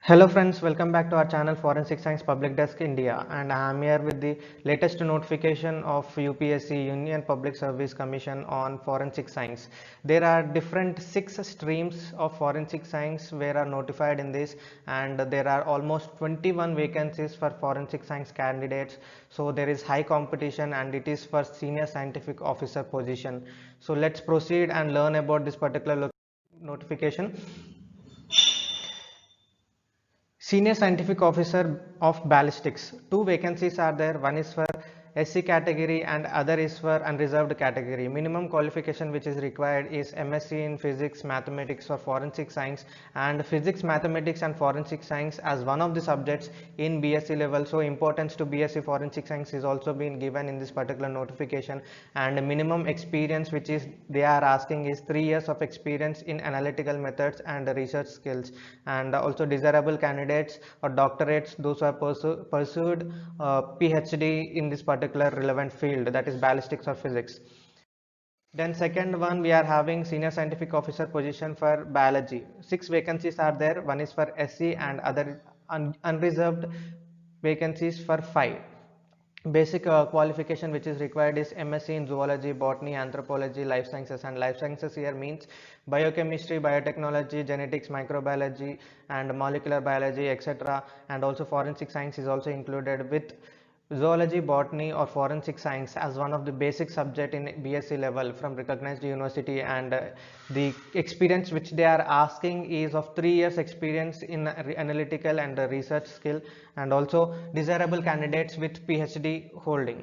Hello friends, welcome back to our channel Forensic Science Public Desk India, and I am here with the latest notification of UPSC Union Public Service Commission on forensic science. There are different 6 streams of forensic science where are notified in this, and there are almost 21 vacancies for forensic science candidates. So there is high competition and it is for senior scientific officer position. So let's proceed and learn about this particular notification. Senior Scientific Officer of Ballistics. 2 vacancies are there. One is for SC category and other is for unreserved category. Minimum qualification which is required is MSc in Physics, Mathematics or Forensic Science, and Physics, Mathematics and Forensic Science as one of the subjects in BSc level. So importance to BSc Forensic Science is also been given in this particular notification, and minimum experience which is they are asking is 3 years of experience in analytical methods and research skills, and also desirable candidates or doctorates those who have pursued PhD in this particular relevant field, that is ballistics or physics. Then second one, we are having senior scientific officer position for biology. 6 vacancies are there. One is for SC and other unreserved vacancies for 5. Basic qualification which is required is MSc in zoology, botany, anthropology, life sciences, and life sciences here means biochemistry, biotechnology, genetics, microbiology and molecular biology, etc. And also forensic science is also included, with zoology, botany or forensic science as one of the basic subject in BSc level from recognized university, and the experience which they are asking is of 3 years experience in analytical and research skill, and also desirable candidates with PhD holding.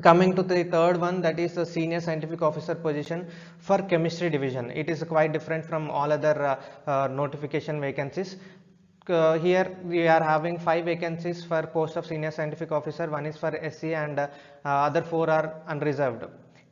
Coming to the third one, that is the senior scientific officer position for chemistry division. It is quite different from all other notification vacancies. Here we are having 5 vacancies for post of senior scientific officer. One is for SC and other 4 are unreserved.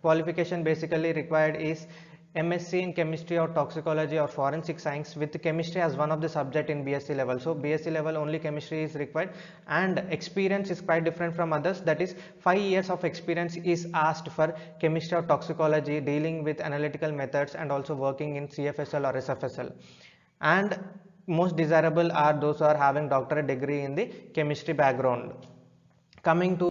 Qualification basically required is MSc in chemistry or toxicology or forensic science with chemistry as one of the subject in BSc level. So BSc level only chemistry is required, and experience is quite different from others, that is 5 years of experience is asked for chemistry or toxicology dealing with analytical methods and also working in CFSL or SFSL. And most desirable are those who are having doctorate degree in the chemistry background. Coming to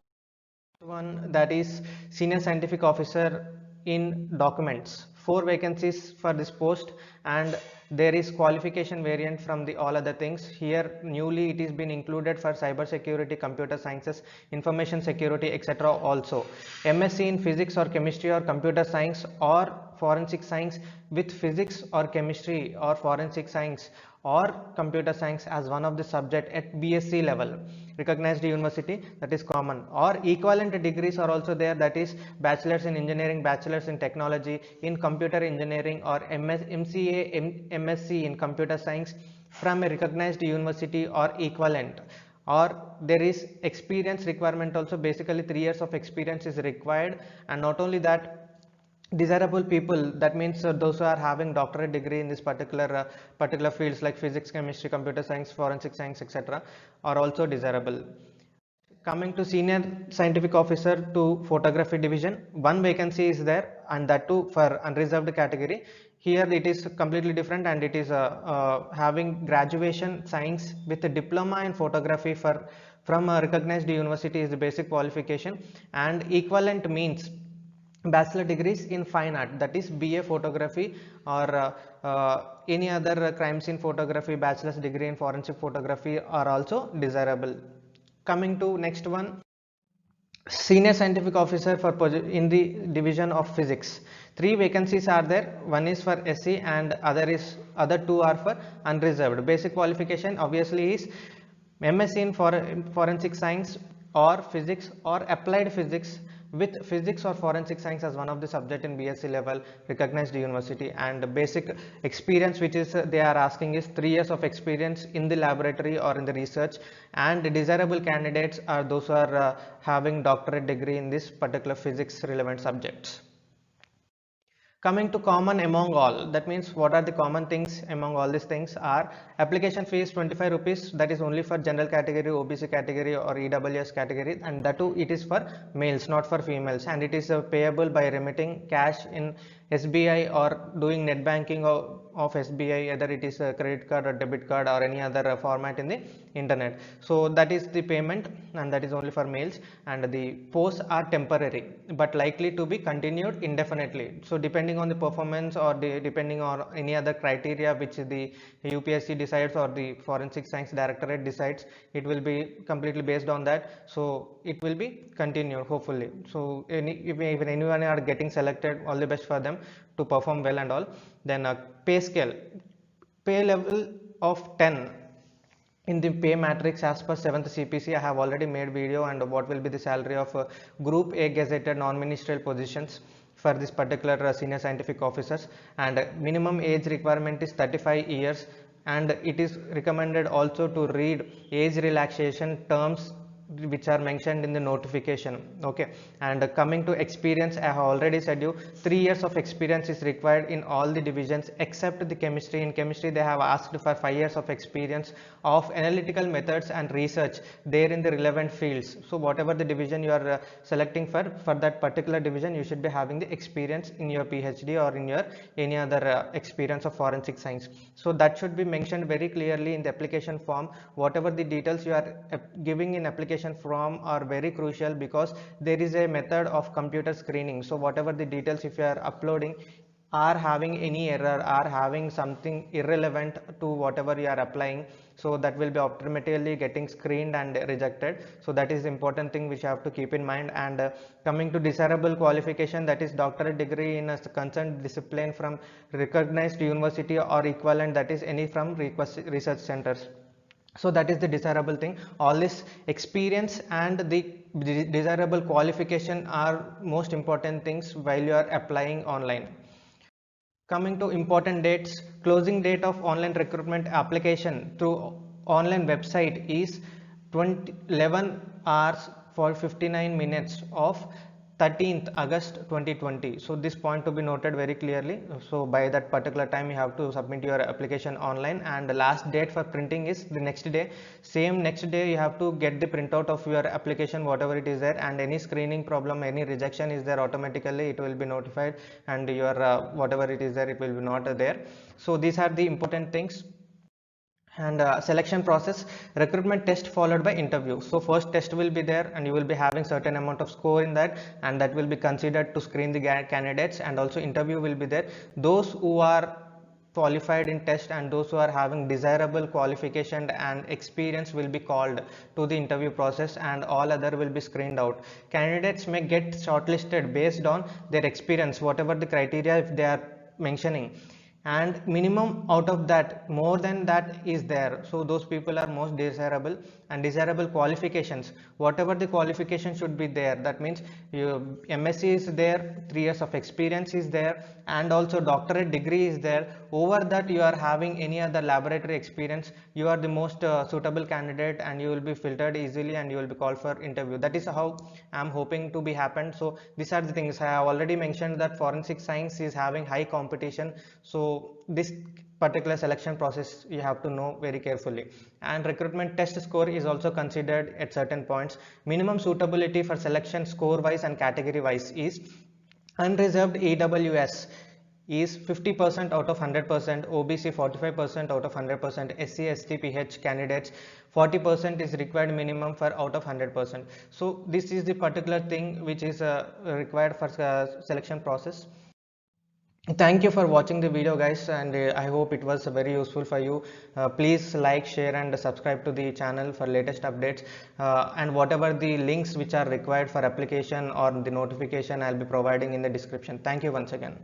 one, that is senior scientific officer in documents. 4 vacancies for this post, and there is qualification variant from the all other things. Here newly it is been included for cyber security, computer sciences, information security, etc. Also MSc in physics or chemistry or computer science or forensic science with physics or chemistry or forensic science or computer science as one of the subject at BSc level recognized university, that is common, or equivalent degrees are also there, that is bachelor's in engineering, bachelor's in technology, in computer engineering or MCA MSc in computer science from a recognized university or equivalent. Or there is experience requirement also, basically 3 years of experience is required, and not only that, desirable people, that means those who are having doctorate degree in this particular fields like physics, chemistry, computer science, forensic science, etc. are also desirable. Coming to senior scientific officer to photography division, 1 vacancy is there, and that too for unreserved category. Here it is completely different, and it is having graduation science with a diploma in photography from a recognized university is the basic qualification, and equivalent means bachelor degrees in fine art, that is BA photography or any other crime scene photography, bachelor's degree in forensic photography are also desirable. Coming to next one, senior scientific officer for in the division of physics. 3 vacancies are there. One is for SC and other 2 are for unreserved. Basic qualification obviously is MSc in forensic science or physics or applied physics with physics or forensic science as one of the subject in BSc level recognized university, and basic experience which is they are asking is 3 years of experience in the laboratory or in the research, and desirable candidates are those who are having doctorate degree in this particular physics relevant subjects. Coming to common among all, that means what are the common things among all these things are application fees 25 rupees, that is only for general category, OBC category or EWS category, and that too it is for males, not for females, and it is payable by remitting cash in SBI or doing net banking of SBI, either it is a credit card or debit card or any other format in the internet. So that is the payment, and that is only for mails. And the posts are temporary but likely to be continued indefinitely. So depending on the performance or depending on any other criteria which the UPSC decides or the Forensic Science Directorate decides, it will be completely based on that. So it will be continued hopefully. So if anyone are getting selected, all the best for them to perform well and all. Then pay scale, pay level of 10 in the pay matrix as per 7th CPC. I have already made video and what will be the salary of group A gazetted non-ministerial positions for this particular senior scientific officers, and minimum age requirement is 35 years, and it is recommended also to read age relaxation terms which are mentioned in the notification. Okay, and coming to experience, I have already said you 3 years of experience is required in all the divisions except the chemistry. In chemistry they have asked for 5 years of experience of analytical methods and research there in the relevant fields. So whatever the division you are selecting for that particular division, you should be having the experience in your PhD or in your any other experience of forensic science. So that should be mentioned very clearly in the application form. Whatever the details you are giving in application form are very crucial, because there is a method of computer screening. So whatever the details if you are uploading are having any error, are having something irrelevant to whatever you are applying, so that will be automatically getting screened and rejected. So that is the important thing which you have to keep in mind. And coming to desirable qualification, that is doctorate degree in a concerned discipline from recognized university or equivalent, that is any from research centers. So that is the desirable thing. All this experience and the desirable qualification are most important things while you are applying online. Coming to important dates, closing date of online recruitment application through online website is 11 hours for 59 minutes of 13th August 2020. So this point to be noted very clearly. So by that particular time you have to submit your application online, and the last date for printing is the next day. Same next day you have to get the printout of your application whatever it is there, and any screening problem, any rejection is there, automatically it will be notified, and your whatever it is there, it will be not there. So these are the important things. And selection process, recruitment test followed by interview. So first test will be there, and you will be having certain amount of score in that, and that will be considered to screen the candidates. And also interview will be there. Those who are qualified in test and those who are having desirable qualification and experience will be called to the interview process, and all other will be screened out. Candidates may get shortlisted based on their experience, whatever the criteria if they are mentioning, and minimum out of that, more than that is there. So those people are most desirable. And desirable qualifications, whatever the qualification should be there, that means your MSc is there, 3 years of experience is there, and also doctorate degree is there. Over that you are having any other laboratory experience, you are the most suitable candidate, and you will be filtered easily and you will be called for interview. That is how I am hoping to be happen. So these are the things I have already mentioned, that forensic science is having high competition. So this particular selection process you have to know very carefully. And recruitment test score is also considered at certain points. Minimum suitability for selection score wise and category wise is unreserved EWS is 50% out of 100%, OBC 45% out of 100%, SC ST PH candidates 40% is required minimum for out of 100%. So this is the particular thing which is required for selection process. Thank you for watching the video guys, and I hope it was very useful for you. Please like, share and subscribe to the channel for latest updates, and whatever the links which are required for application or the notification I'll be providing in the description. Thank you once again.